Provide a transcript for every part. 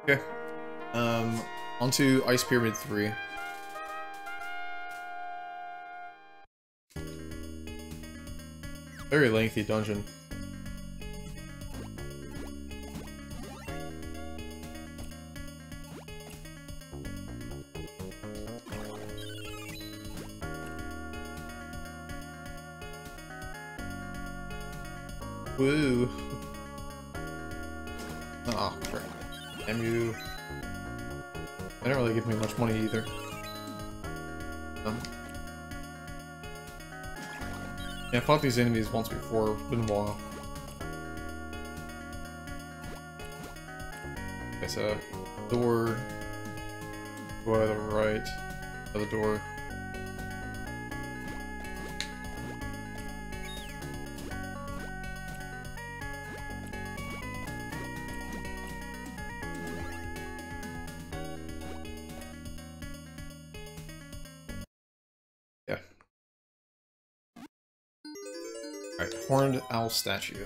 Okay. Onto Ice Pyramid 3. Very lengthy dungeon. Woo! Oh, crap. Damn you. They don't really give me much money either. Yeah, I fought these enemies once before. It's been a while. Okay, so door. Go to the right. Other door. Yeah. Alright, horned owl statue.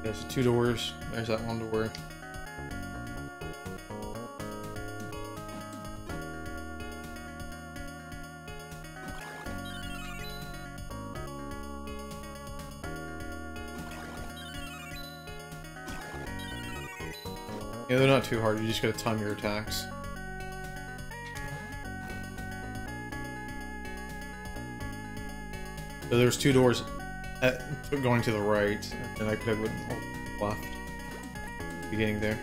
There's 2 doors. There's that 1 door. Yeah, they're not too hard, you just gotta time your attacks. So there's 2 doors going to the right, and I could have went left. Beginning there.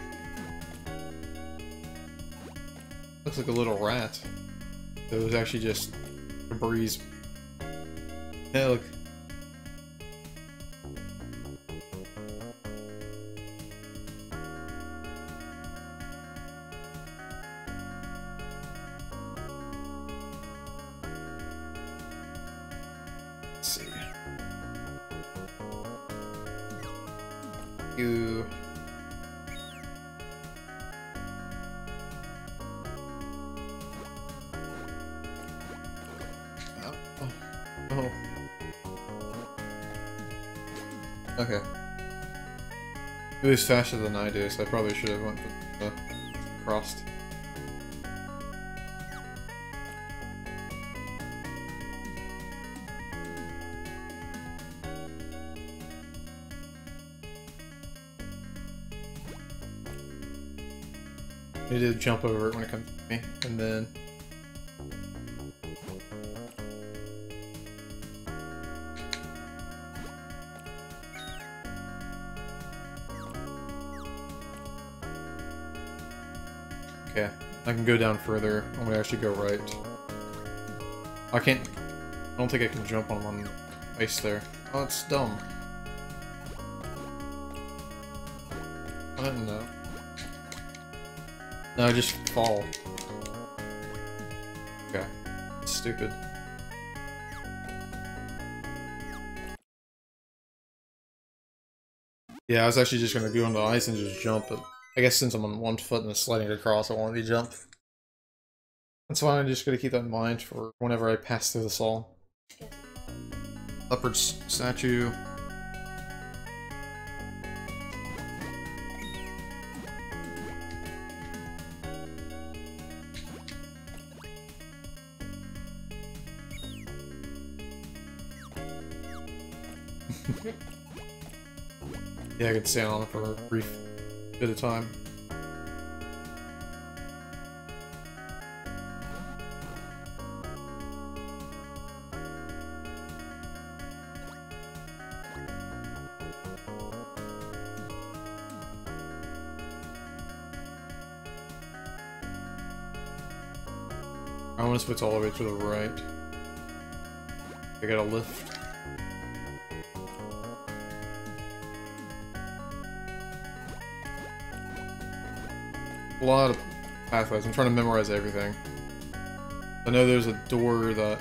Looks like a little rat. It was actually just a breeze. Yeah, look. Let's see. You. Oh. Okay. It was faster than I do, so I probably should have went crossed. I need to jump over it when it comes to me, and then... Okay, I can go down further. I'm gonna actually go right. I don't think I can jump on ice there. Oh, it's dumb. I don't know. No, just fall. Okay. It's stupid. Yeah, I was actually just gonna go on the ice and just jump, but I guess since I'm on 1 foot and sliding across, I wanted to jump. That's why I'm just gonna keep that in mind for whenever I pass through this all. Leopard statue. Yeah, I could stand on it for a brief bit of time. I want to switch all the way to the right. I gotta lift. A lot of pathways. I'm trying to memorize everything. I know there's a door that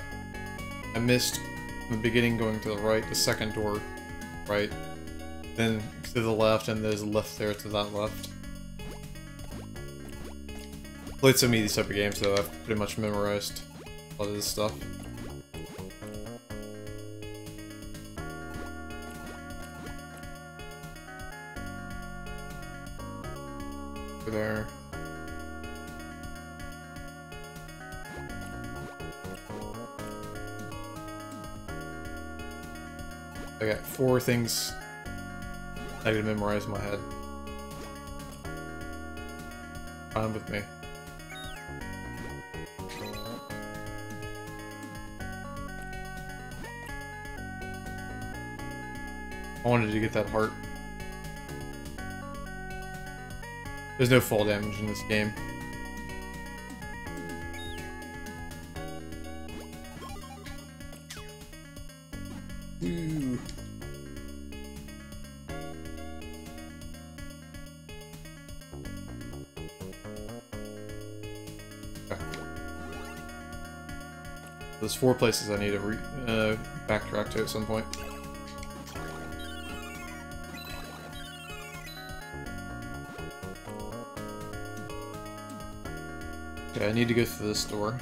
I missed in the beginning going to the right, the second door, right? Then to the left, and there's a left there to that left. Played so many of these type of games that I've pretty much memorized a lot of this stuff. Over there. I got 4 things I can memorize in my head. Fine with me. I wanted to get that heart. There's no fall damage in this game. Ooh. Okay. There's 4 places I need to backtrack to at some point. Okay, I need to go through this door.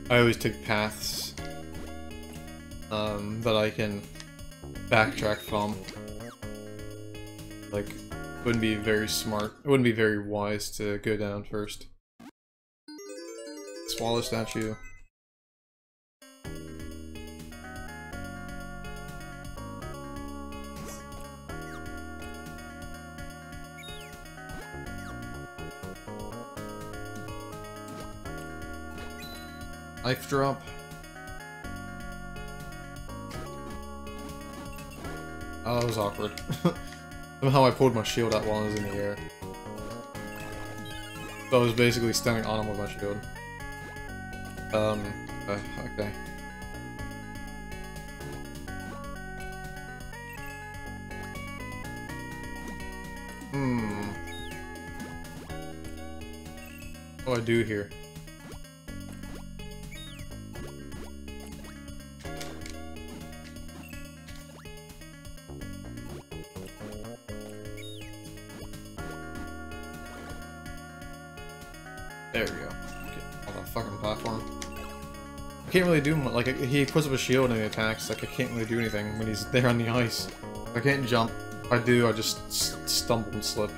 I always take paths that I can backtrack from. Like, it wouldn't be very smart. It wouldn't be very wise to go down first. Swallow statue. Knife drop. Oh, that was awkward. Somehow I pulled my shield out while I was in the air. So I was basically standing on him with my shield. Okay. What do I do here? There we go. Get on the fucking platform. I can't really do much. Like, he puts up a shield and he attacks. Like, I can't really do anything when he's there on the ice. I can't jump. If I do, I just stumble and slip.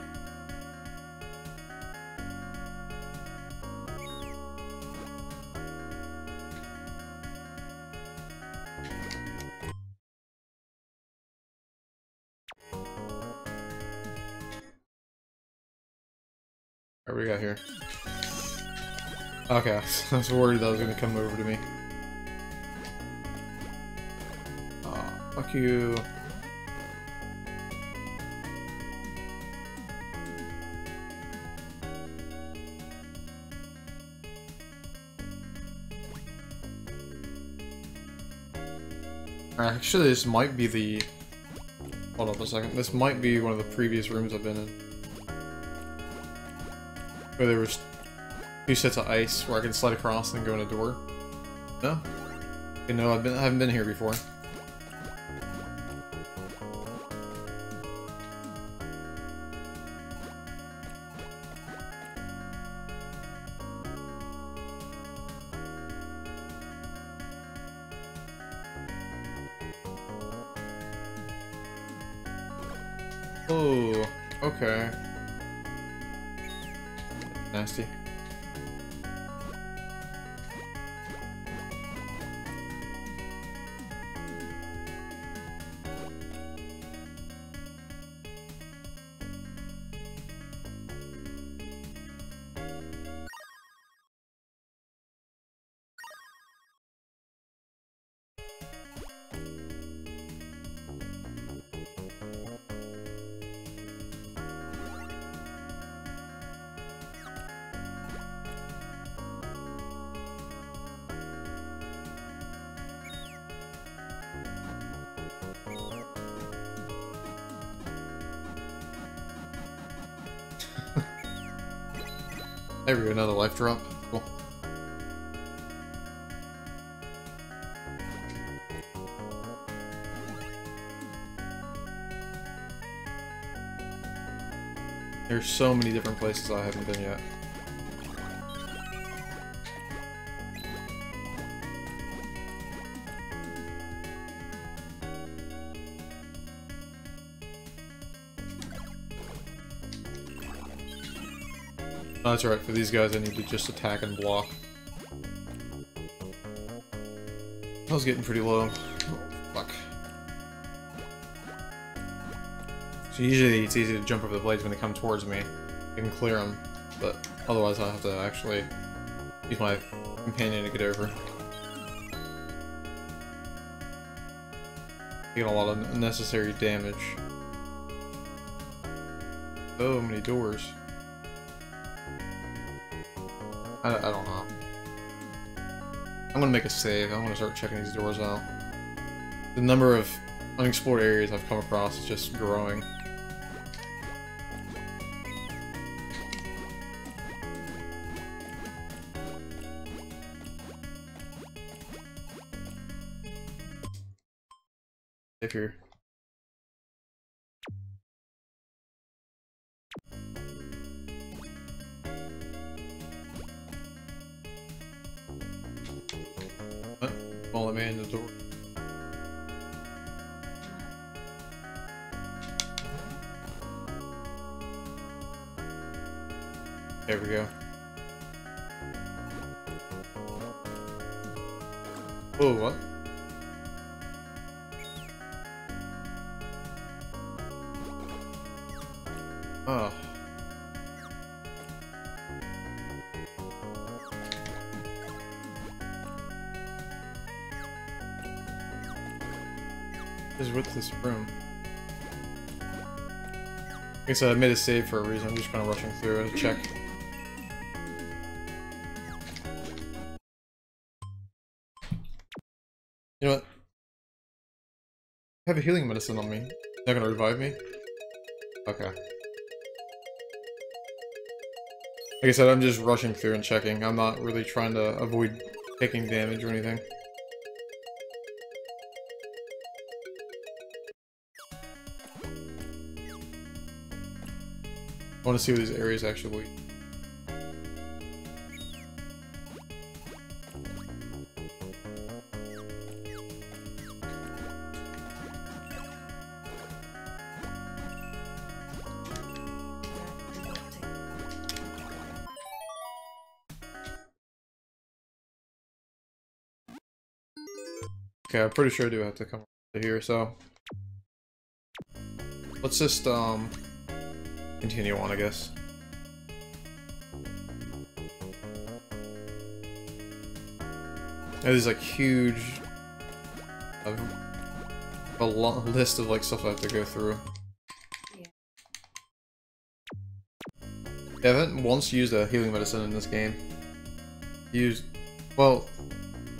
What do we got here? Okay, I was worried that was gonna come over to me. Oh, fuck you. Actually, this might be the... Hold up a second. This might be one of the previous rooms I've been in. Where there was 2 sets of ice where I can slide across and go in a door. No? Okay, no, I haven't been here before. Oh, okay. Nasty. There we go, another life drop. Cool. There's so many different places I haven't been yet. Oh, that's right, for these guys I need to just attack and block. I was getting pretty low. Oh, fuck. So usually it's easy to jump over the blades when they come towards me. I can clear them, but otherwise I have to actually use my companion to get over. Taking a lot of unnecessary damage. So many doors. I don't know. I'm gonna make a save. I'm gonna start checking these doors out. The number of unexplored areas I've come across is just growing. If you're... Won't let me in the door. There we go. Oh, what? Oh. What is with this room? I guess I made a save for a reason. I'm just kind of rushing through it to check. You know what? I have a healing medicine on me. Is that gonna revive me? Okay. Like I said, I'm just rushing through and checking. I'm not really trying to avoid taking damage or anything. I want to see what these areas actually. Okay, I'm pretty sure I do have to come to here, so let's just continue on, I guess. There's like huge a long list of like stuff I have to go through. Yeah, I haven't once used a healing medicine in this game. Well,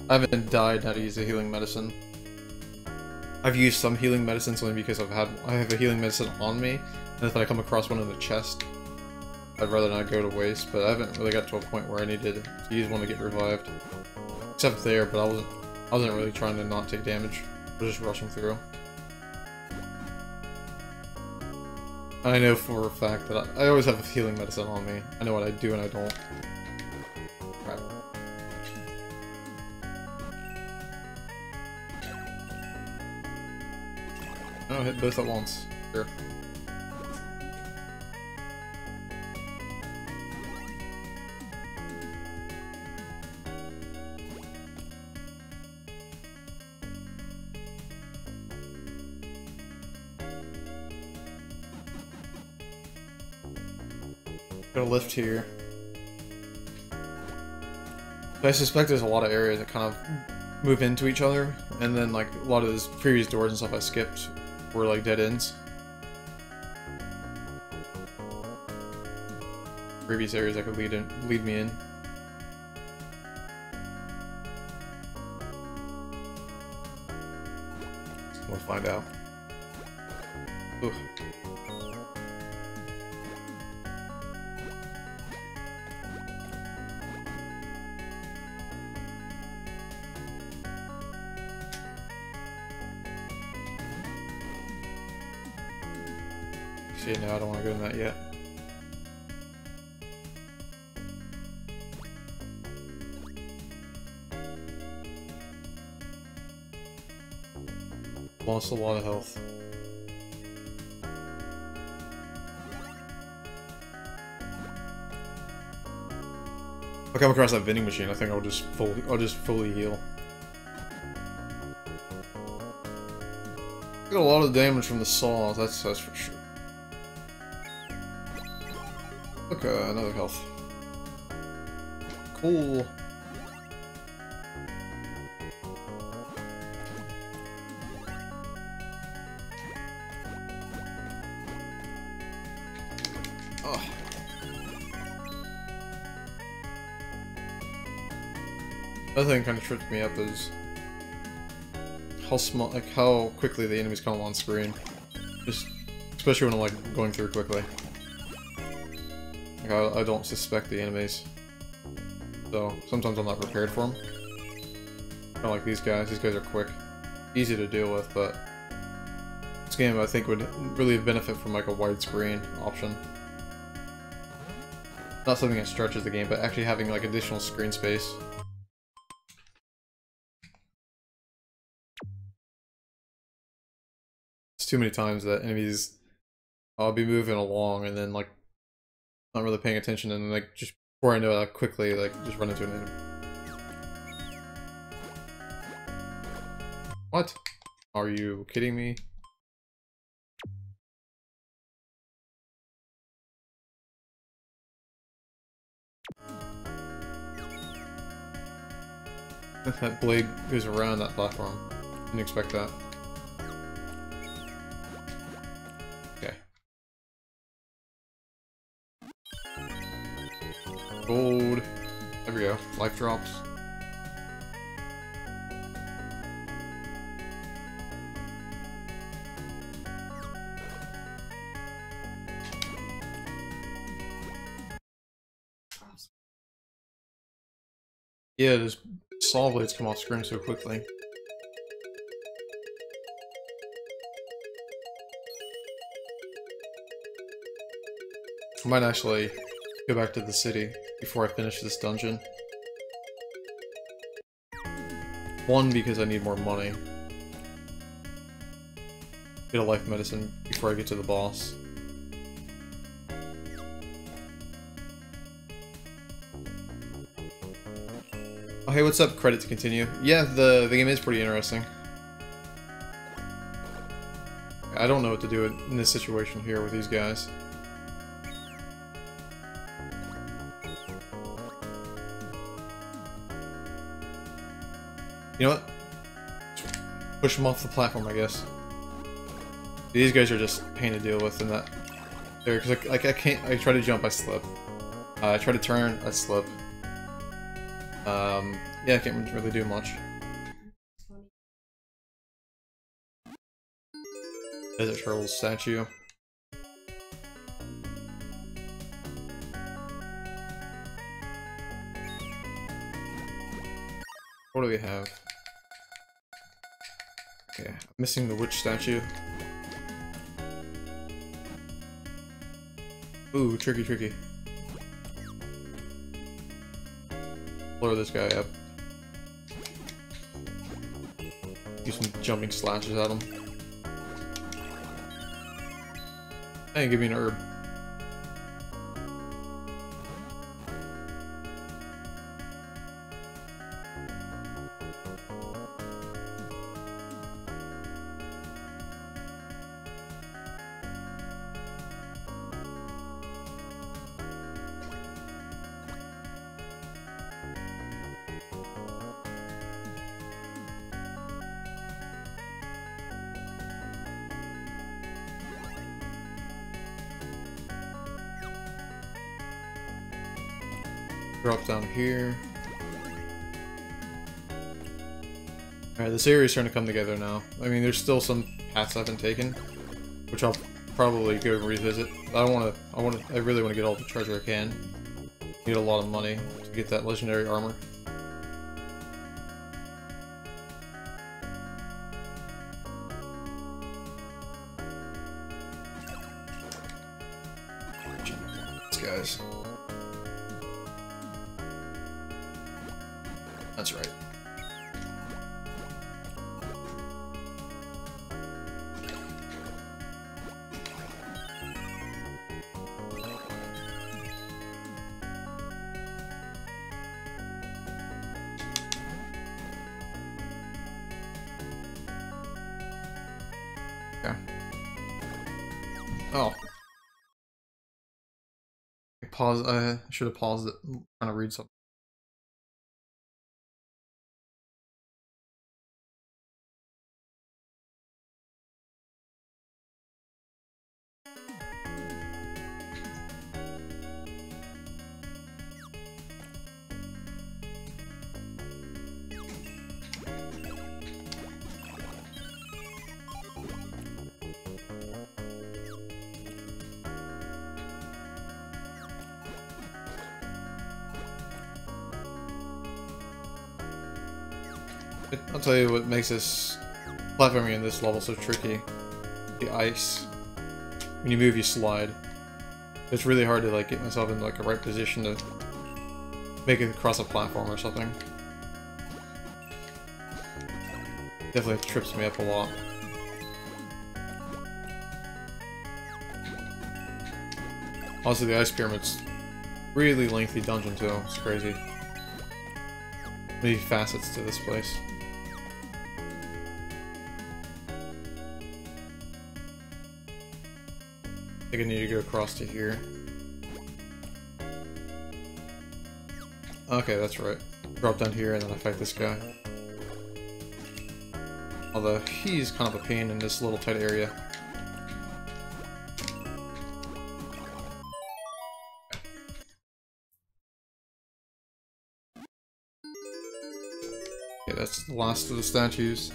I haven't died how to use a healing medicine. I've used some healing medicines only because I have a healing medicine on me, and if I come across one in the chest, I'd rather not go to waste, but I haven't really got to a point where I needed to use one to get revived. Except there, but I wasn't really trying to not take damage. I was just rushing through. I know for a fact that I always have a healing medicine on me. I know what I do and I don't. Right. Oh, hit both at once. Sure. Got a lift here. So I suspect there's a lot of areas that kind of move into each other, and then like a lot of those previous doors and stuff I skipped were like dead ends. Previous areas that could lead me in. We'll find out. Oof. See, no, I don't want to go in that yet. Lost a lot of health. If I come across that vending machine, I think I'll just fully heal. Got a lot of damage from the saw, that's for sure. Okay, another health. Cool. Oh. Another thing kind of tripped me up is how small, like how quickly the enemies come on screen. Just, especially when I'm like going through quickly. Like I don't suspect the enemies, so sometimes I'm not prepared for them. Kind of like these guys. These guys are quick, easy to deal with, but this game I think would really benefit from like a widescreen option. Not something that stretches the game, but actually having like additional screen space. It's too many times that enemies, I'll be moving along and then like not really paying attention, and like just before I know it, quickly like just run into an enemy. What? Are you kidding me? That blade goes around that platform. Didn't expect that. Okay. Gold. There we go. Life drops. Yeah, those saw blades come off screen so quickly. I might actually go back to the city before I finish this dungeon. One, because I need more money. Get a life medicine before I get to the boss. Oh, hey, what's up? Credit to continue. Yeah, the game is pretty interesting. I don't know what to do in this situation here with these guys. You know what? Push them off the platform, I guess. These guys are just a pain to deal with in that. There, because I can't. I try to jump, I slip. I try to turn, I slip. Yeah, I can't really do much. Desert Turtle statue. What do we have? Okay, I'm missing the witch statue. Ooh, tricky, tricky. Blow this guy up. Do some jumping slashes at him. Hey, give me an herb. Drop down here. Alright, this area's starting to come together now. I mean, there's still some paths I haven't taken, which I'll probably go and revisit. I really want to get all the treasure I can. Need a lot of money to get that legendary armor. guys. That's right. Okay. Oh. I should have paused it. I'm trying to read something. I'll tell you what makes this platforming in this level so tricky. The ice. When you move, you slide. It's really hard to like get myself in like a right position to make it across a platform or something. Definitely trips me up a lot. Also, the ice pyramid's really lengthy dungeon too. It's crazy. Many facets to this place. I think I need to go across to here. Okay, that's right. Drop down here and then I fight this guy. Although he's kind of a pain in this little tight area. Okay, that's the last of the statues.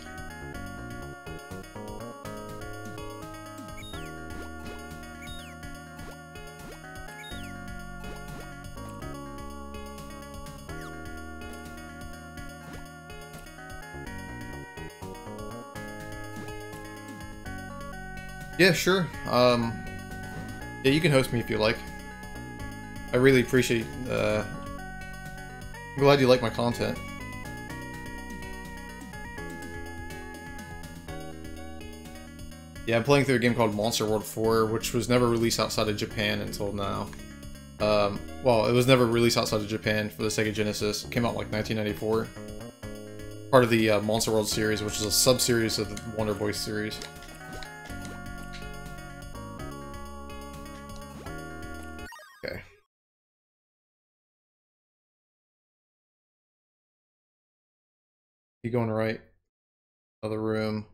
Yeah, sure. Yeah, you can host me if you like. I really appreciate, I'm glad you like my content. Yeah, I'm playing through a game called Monster World 4, which was never released outside of Japan until now. Well, it was never released outside of Japan for the Sega Genesis. It came out in, like 1994. Part of the Monster World series, which is a sub-series of the Wonder Boy series. Okay. Keep going right. Another room.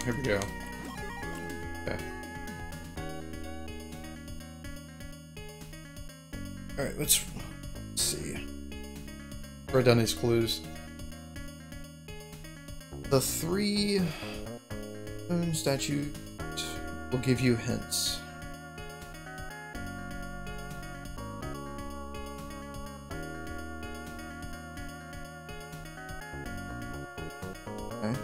Here we go. Okay. Alright, let's see. Write down these clues. The 3 moon statues will give you hints. Okay.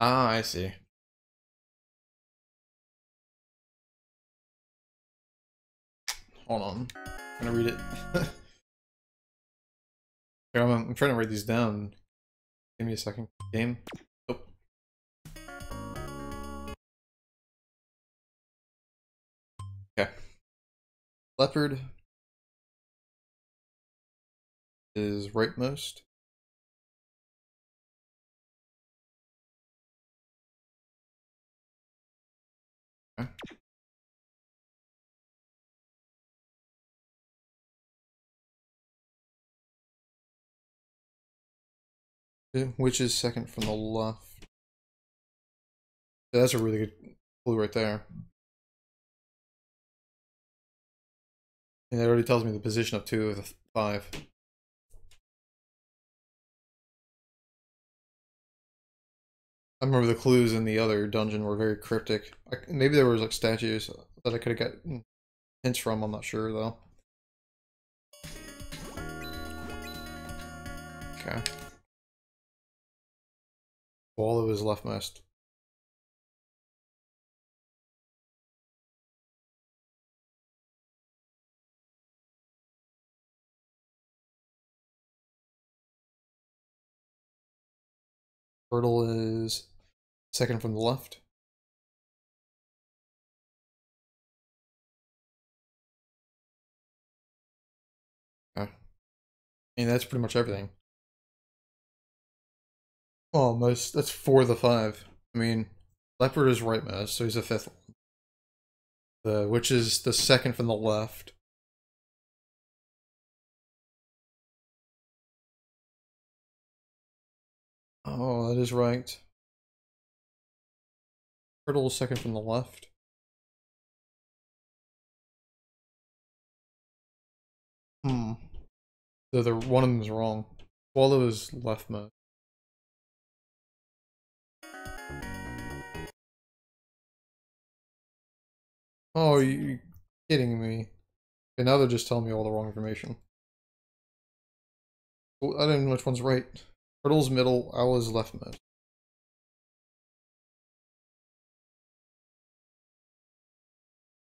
Ah, I see. Hold on. I'm gonna read it. Here, I'm trying to write these down. Give me a second. Game. Oh. Okay. Leopard is rightmost. Okay. Which is second from the left? That's a really good clue right there. And it already tells me the position of 2 of the 5. I remember the clues in the other dungeon were very cryptic. Maybe there was like statues that I could have got hints from, I'm not sure though. Okay. Wallow is leftmost. Turtle is second from the left. Okay. And that's pretty much everything. Almost. That's 4 of the 5. I mean, leopard is rightmost, so he's the 5th one. Which is the second from the left. Oh, that is right. Turtle is second from the left. Hmm. So one of them is wrong. Swallow is leftmost. Oh, are you kidding me? Okay, now they're just telling me all the wrong information. Well, I don't know which one's right. Turtle's middle, owl is leftmost.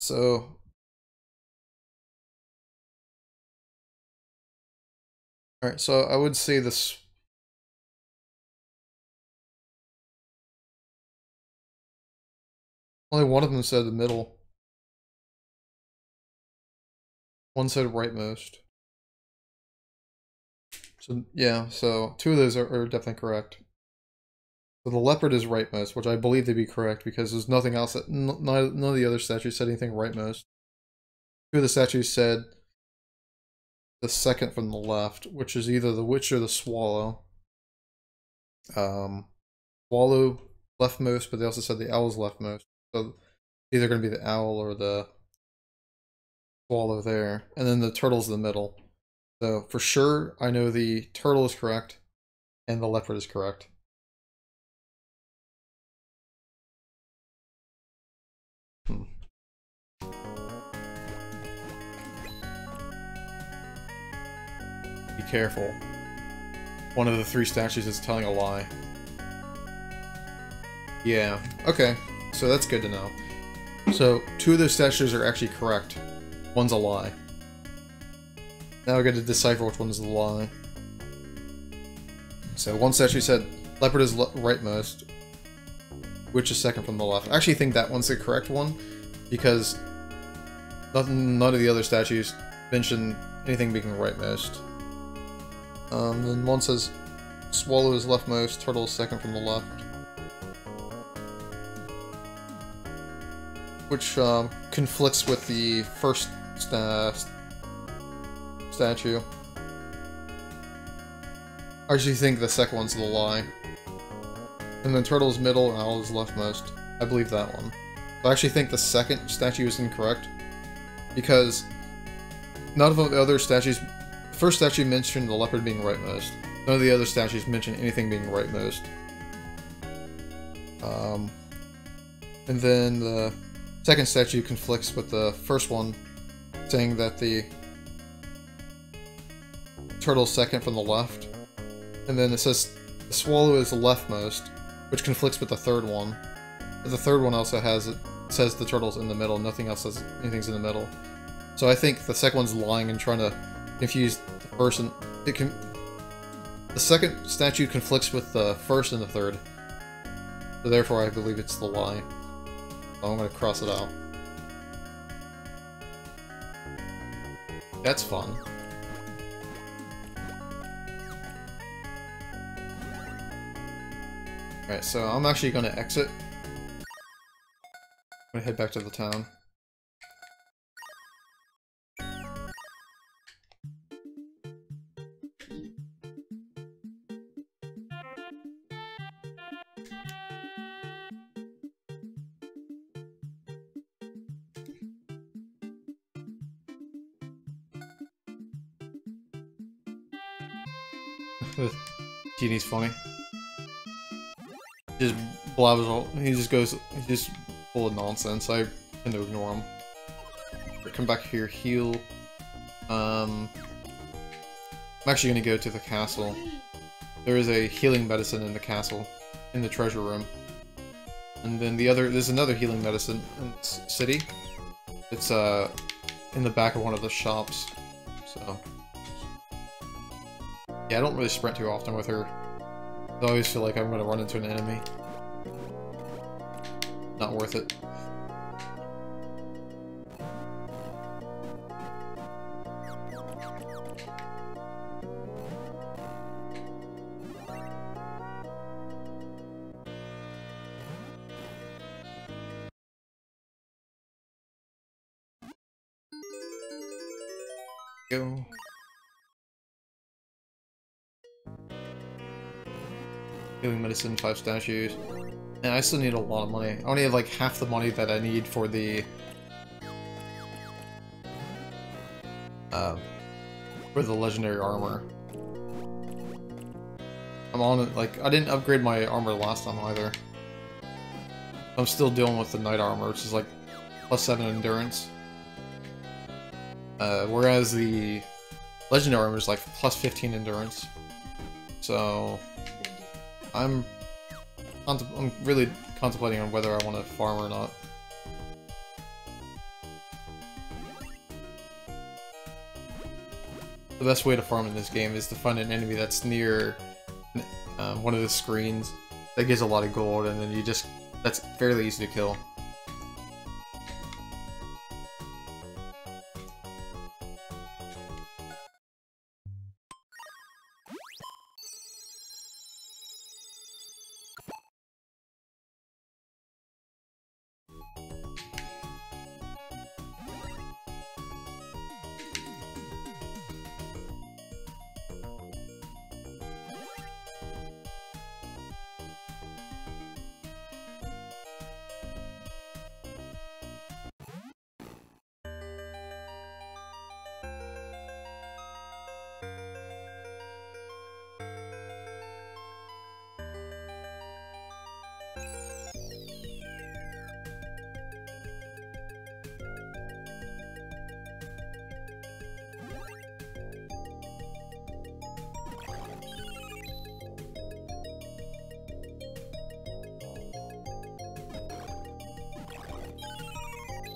So... Alright, so I would say this... Only one of them said the middle. One said rightmost. So, yeah, so 2 of those are definitely correct. So the leopard is rightmost, which I believe to be correct because there's nothing else that... None of the other statues said anything rightmost. 2 of the statues said the second from the left, which is either the witch or the swallow. Swallow leftmost, but they also said the owl's leftmost. So either going to be the owl or the swallow there. And then the turtle's in the middle. So for sure, I know the turtle is correct and the leopard is correct. Be careful. One of the 3 statues is telling a lie. Yeah, okay. So that's good to know. So 2 of those statues are actually correct. One's a lie. Now I got to decipher which one's the lie. So one statue said leopard is rightmost, which is second from the left. I actually think that one's the correct one because none of the other statues mention anything being rightmost. Then one says swallow is leftmost, turtle is second from the left. Which conflicts with the first statue. I actually think the second one's the lie. And then turtle's middle and owl is leftmost. I believe that one. I actually think the second statue is incorrect because none of the other statues... The first statue mentioned the leopard being rightmost. None of the other statues mention anything being rightmost. And then the second statue conflicts with the first one, saying that the turtle's second from the left. And then it says the swallow is the leftmost, which conflicts with the third one. But the third one also says the turtle's in the middle, nothing else says anything's in the middle. So I think the second one's lying and trying to confuse the first and... The second statue conflicts with the first and the third. So therefore I believe it's the lie. So I'm going to cross it out. That's fun. Alright, so I'm actually going to exit. I'm going to head back to the town. Genie's funny. Just blabbers all. He's just full of nonsense. I tend to ignore him. Come back here, heal. I'm actually gonna go to the castle. There is a healing medicine in the castle, in the treasure room. And then there's another healing medicine in this city. It's in the back of one of the shops. So yeah, I don't really sprint too often with her. I always feel like I'm gonna run into an enemy. Not worth it. Go. Healing medicine, 5 statues. And I still need a lot of money. I only have like half the money that I need for the legendary armor. I'm on it, like, I didn't upgrade my armor last time either. I'm still dealing with the knight armor, which is like +7 endurance. Whereas the legendary armor is like +15 endurance. So I'm really contemplating on whether I want to farm or not. The best way to farm in this game is to find an enemy that's near one of the screens that gives a lot of gold, and then that's fairly easy to kill.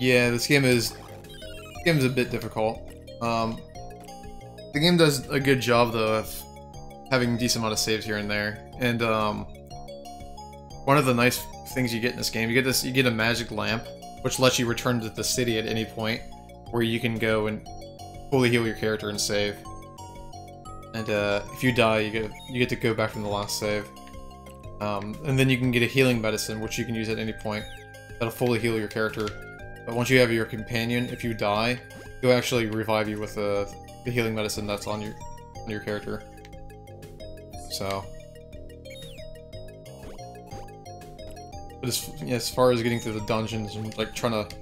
Yeah, this game is a bit difficult. The game does a good job though of having a decent amount of saves here and there. And one of the nice things you get in this game, you get a magic lamp, which lets you return to the city at any point, where you can go and fully heal your character and save. And if you die, you get to go back from the last save. And then you can get a healing medicine, which you can use at any point. That'll fully heal your character. But once you have your companion, if you die, he'll actually revive you with the healing medicine that's on your character. So, but as far as getting through the dungeons and like trying to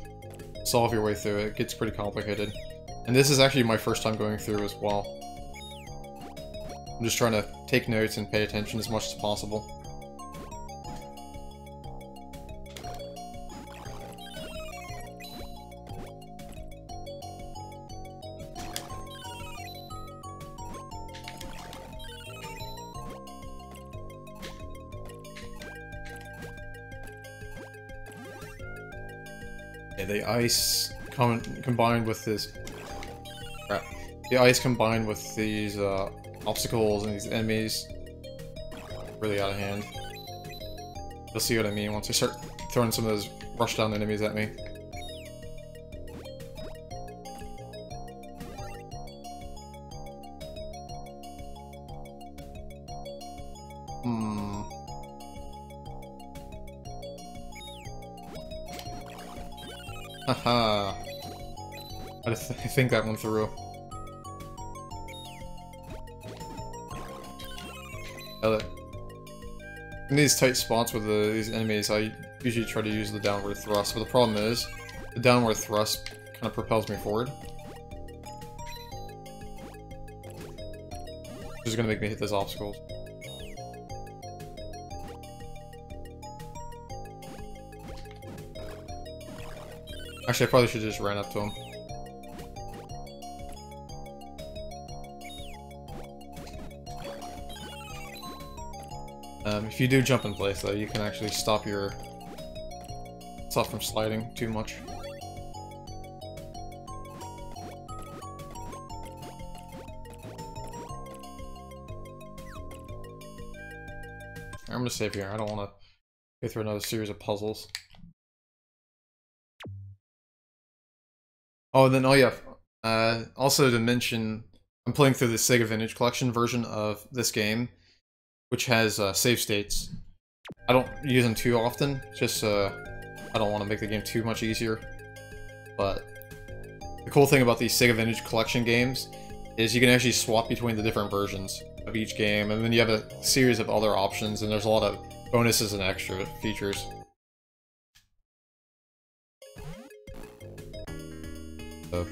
solve your way through it gets pretty complicated. And this is actually my first time going through as well. I'm just trying to take notes and pay attention as much as possible. Yeah, the ice combined with this crap. The ice combined with these obstacles and these enemies really out of hand. You'll see what I mean once I start throwing some of those rush-down enemies at me. Haha. I think that went through. In these tight spots with these enemies, I usually try to use the downward thrust, but the problem is, the downward thrust kind of propels me forward. is gonna make me hit those obstacles. Actually, I probably should have just ran up to him. If you do jump in place, though, you can actually stop yourself from sliding too much. I'm gonna save here. I don't want to go through another series of puzzles. Oh, and then, oh yeah, also to mention, I'm playing through the Sega Vintage Collection version of this game, which has save states. I don't use them too often, just I don't want to make the game too much easier. But the cool thing about these Sega Vintage Collection games is you can actually swap between the different versions of each game, and then you have a series of other options, and there's a lot of bonuses and extra features. So,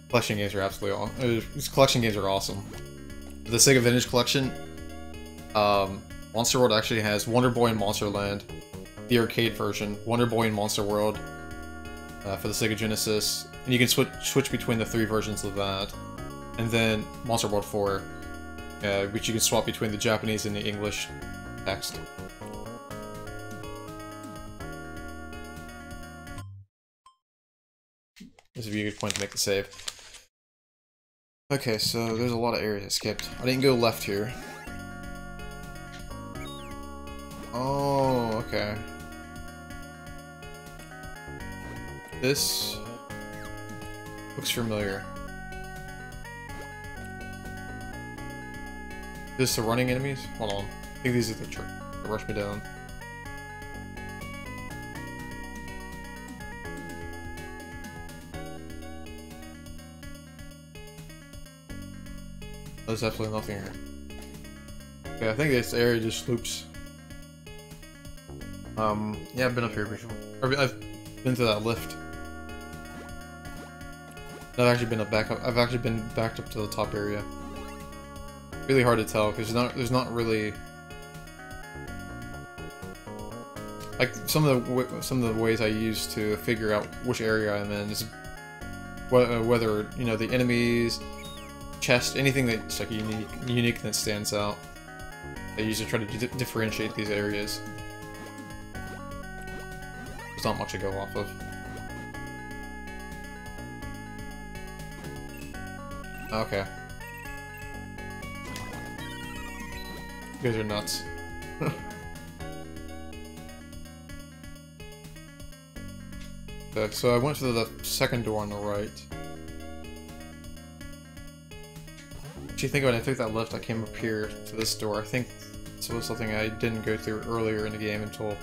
collection games are absolutely awesome. These collection games are awesome. The Sega Vintage Collection, Monster World actually has Wonder Boy and Monster Land, the arcade version, Wonder Boy and Monster World for the Sega Genesis, and you can switch between the 3 versions of that, and then Monster World 4, which you can swap between the Japanese and the English text. This would be a good point to make the save. Okay, so there's a lot of areas I skipped. I didn't go left here. Oh, okay. This looks familiar. Is this the running enemies? Hold on. I think these are the that rush me down. There's absolutely nothing here. Okay, I think this area just loops. Yeah, I've been up here before. I've been to that lift. I've actually been backed up to the top area. Really hard to tell because there's not really like some of the ways I use to figure out which area I'm in is whether you know the enemies, chest, anything that's like unique that stands out. I usually try to differentiate these areas. There's not much to go off of. Okay. You guys are nuts. Okay, so I went to the second door on the right. If you think about it, I took that left, I came up here to this door. I think this was something I didn't go through earlier in the game until...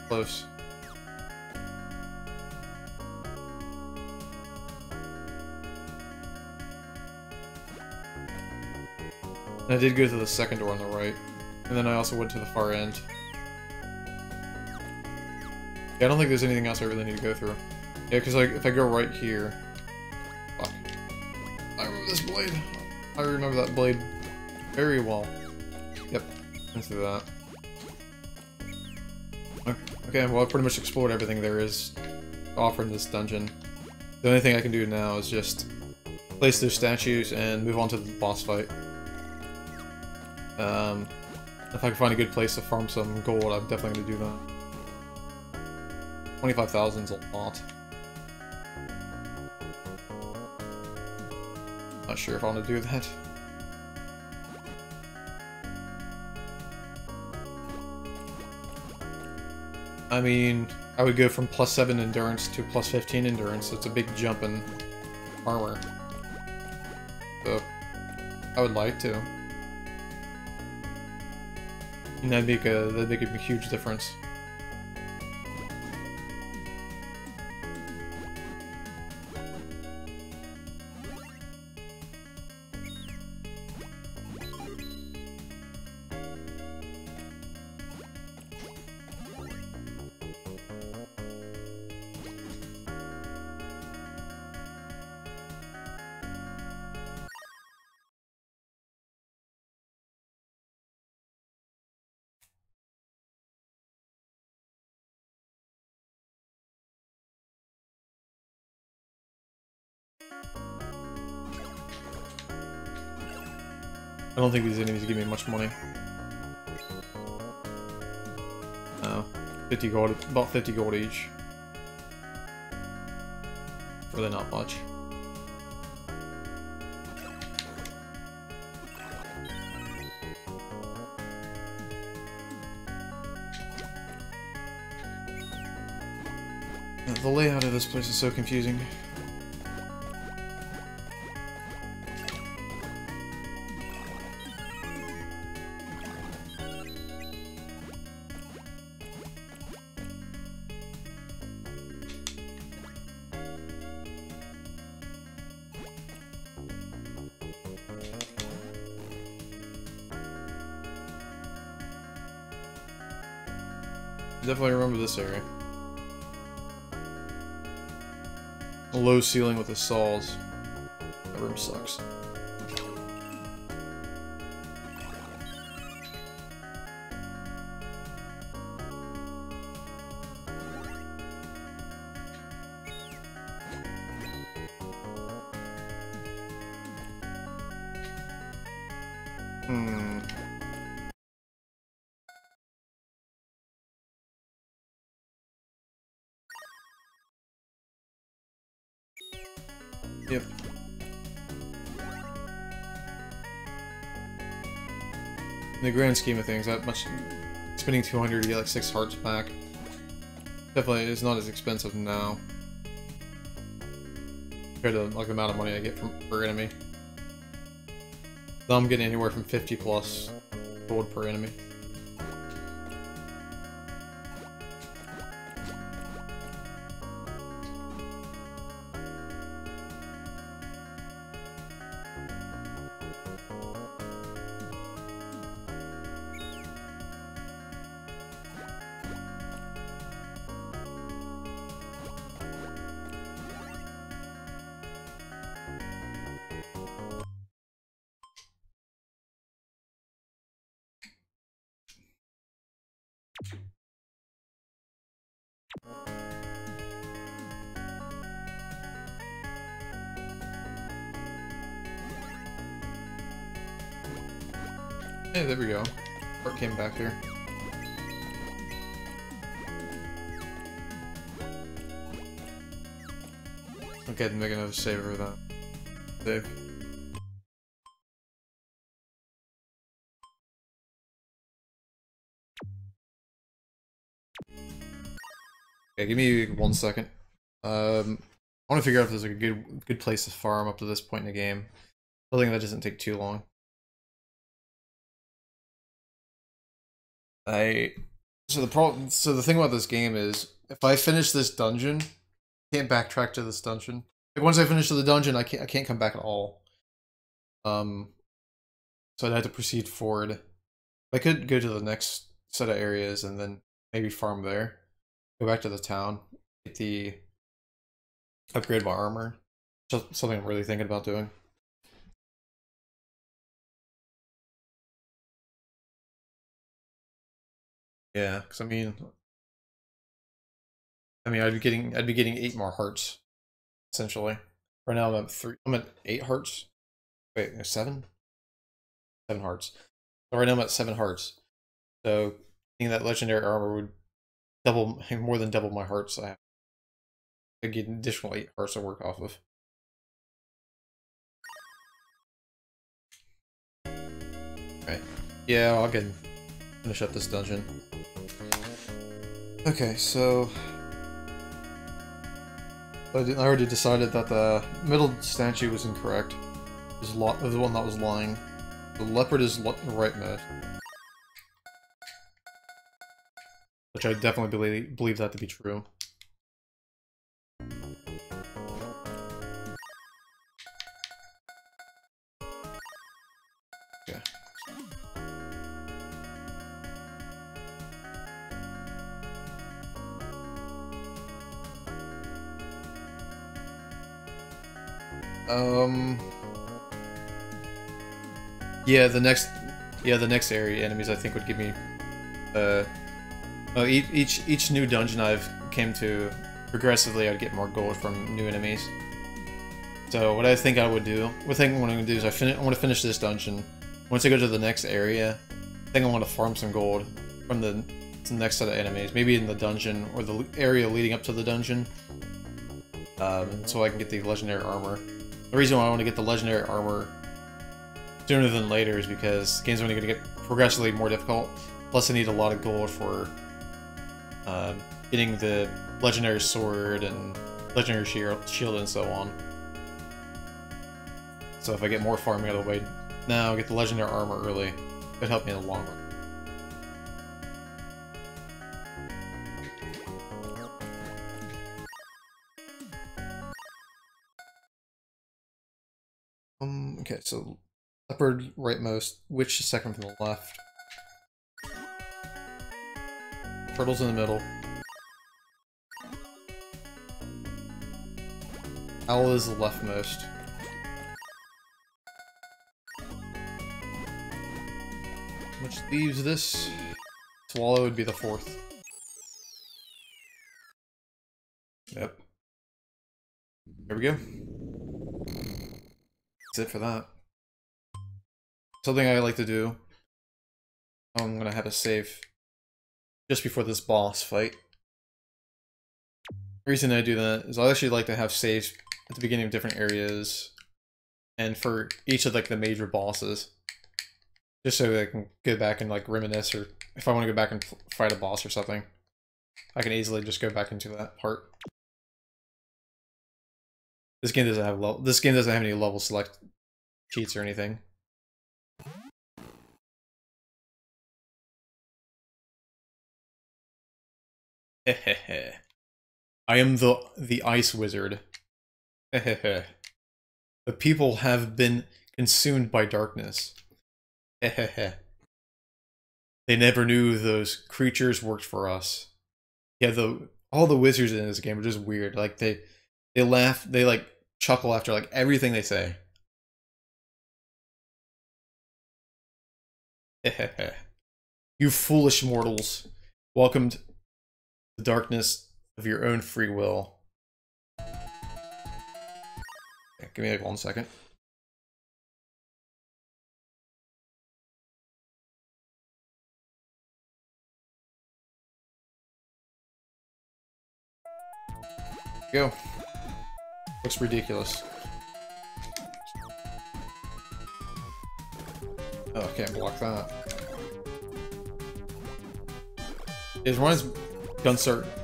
close. And I did go to the second door on the right. And then I also went to the far end. Yeah, I don't think there's anything else I really need to go through. Yeah, because like, if I go right here... Fuck. I remember this blade. I remember that blade very well. Yep, into that. Okay, well, I've pretty much explored everything there is offered in this dungeon. The only thing I can do now is just place those statues and move on to the boss fight. If I can find a good place to farm some gold, I'm definitely going to do that. 25,000 is a lot. Not sure if I want to do that. I mean, I would go from +7 endurance to +15 endurance. It's a big jump in armor. So, I would like to. And that'd make a huge difference. I don't think these enemies give me much money. No. 50 gold, about 50 gold each. Really not much. The layout of this place is so confusing. Definitely remember this area. A low ceiling with the saws. That room sucks. Yep. In the grand scheme of things, that much spending 200 to get like 6 hearts back definitely is not as expensive now compared to like the amount of money I get from per enemy. Now I'm getting anywhere from 50 plus gold per enemy. Hey, there we go. Art came back here. Okay, make another save over that. Save. Okay, give me 1 second. I want to figure out if there's like a good place to farm up to this point in the game. I think that doesn't take too long. So the thing about this game is, if I finish this dungeon, I can't backtrack to this dungeon. Like once I finish the dungeon, I can't come back at all. So I'd have to proceed forward. I could go to the next set of areas and then maybe farm there. Go back to the town, get the upgrade my armor. Just something I'm really thinking about doing. Yeah, because I mean, I'd be getting 8 more hearts, essentially. Right now I'm at 3. I'm at 8 hearts. Wait, 7? 7 hearts. So right now I'm at 7 hearts. So getting that legendary armor would more than double my hearts. I have to get an additional 8 hearts to work off of. Right. Yeah, I'll get finish up this dungeon. Okay, so I already decided that the middle statue was incorrect. It was the one that was lying. The leopard is the right move, which I definitely believe that to be true. Okay. Yeah, the next area enemies I think would give me, each new dungeon I've came to, progressively I'd get more gold from new enemies. So what I think I would do, what I think I'm going to do is I want to finish this dungeon. Once I go to the next area, I think I want to farm some gold from the next set of enemies. Maybe in the dungeon, or the area leading up to the dungeon. So I can get the legendary armor. The reason why I want to get the legendary armor sooner than later is because the game's only going to get progressively more difficult. Plus I need a lot of gold for getting the legendary sword and legendary shield and so on. So if I get more farming out of the way now, get the legendary armor early, it'd help me in the long run. Okay, so leopard rightmost, witch second from the left. Turtle's in the middle. Owl is the leftmost. Which leaves this. Swallow would be the fourth. Yep. There we go. That's it for that. Something I like to do. I'm gonna have a save just before this boss fight. The reason I do that is I actually like to have saves at the beginning of different areas and for each of like the major bosses. Just so I can go back and like reminisce, or if I want to go back and fight a boss or something, I can easily just go back into that part. This game doesn't have any level select cheats or anything. Hehehe. I am the ice wizard. Hehehe. The people have been consumed by darkness. Hehehe. They never knew those creatures worked for us. Yeah, all the wizards in this game are just weird. Like they laugh, they like chuckle after like everything they say. Hehehe. You foolish mortals, welcomed the darkness of your own free will. Okay, give me like 1 second. Go. Looks ridiculous. Oh, I can't block that. It reminds it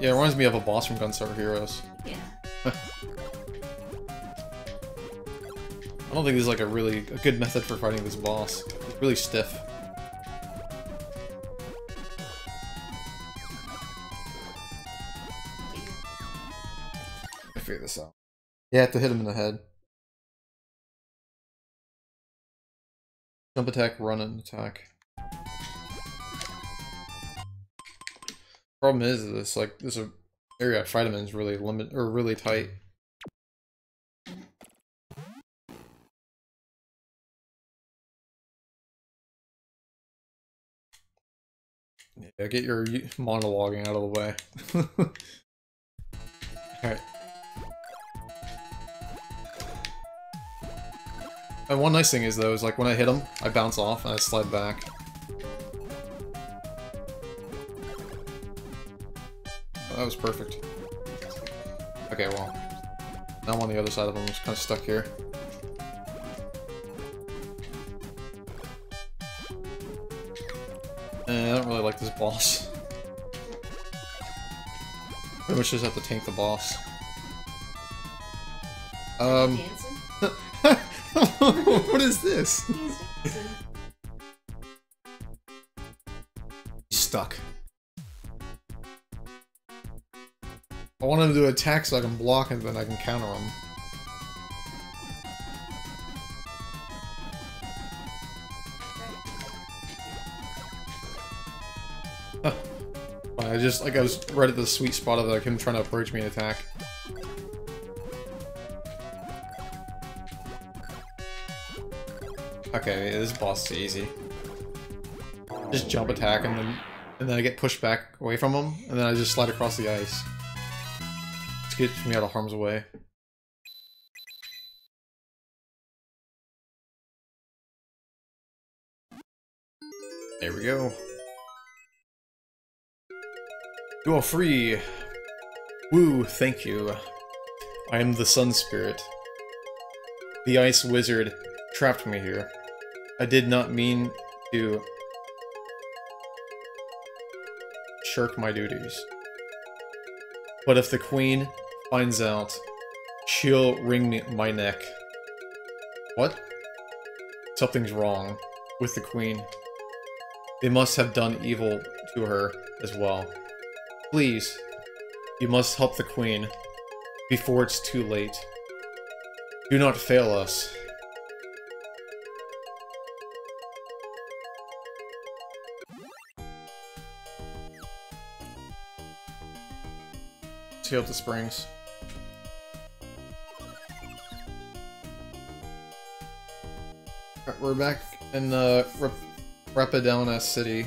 reminds me of a boss from Gunstar Heroes. Yeah. I don't think there's like a good method for fighting this boss. It's really stiff. I figure this out. You have to hit him in the head. Jump attack, run and attack. Problem is this area I fight him in is really really tight. Yeah, get your monologuing out of the way. Alright. And one nice thing is though, is like when I hit him, I bounce off and I slide back. Oh, that was perfect. Okay, well. Now I'm on the other side of him, I'm just kind of stuck here. I don't really like this boss. Pretty much just have to tank the boss. What is this? He's stuck. I want him to attack so I can block him, then I can counter him. I was right at the sweet spot of like him trying to approach me and attack. Okay, this boss is easy. Just jump attack and then I get pushed back away from him, and then I just slide across the ice. This gets me out of harm's way. There we go. You are free! Woo, thank you. I am the Sun Spirit. The Ice Wizard trapped me here. I did not mean to shirk my duties. But if the Queen finds out, she'll wring my neck. What? Something's wrong with the Queen. They must have done evil to her as well. Please, you must help the Queen before it's too late. Do not fail us. Let's heal up the springs. We're back in Rapadona City.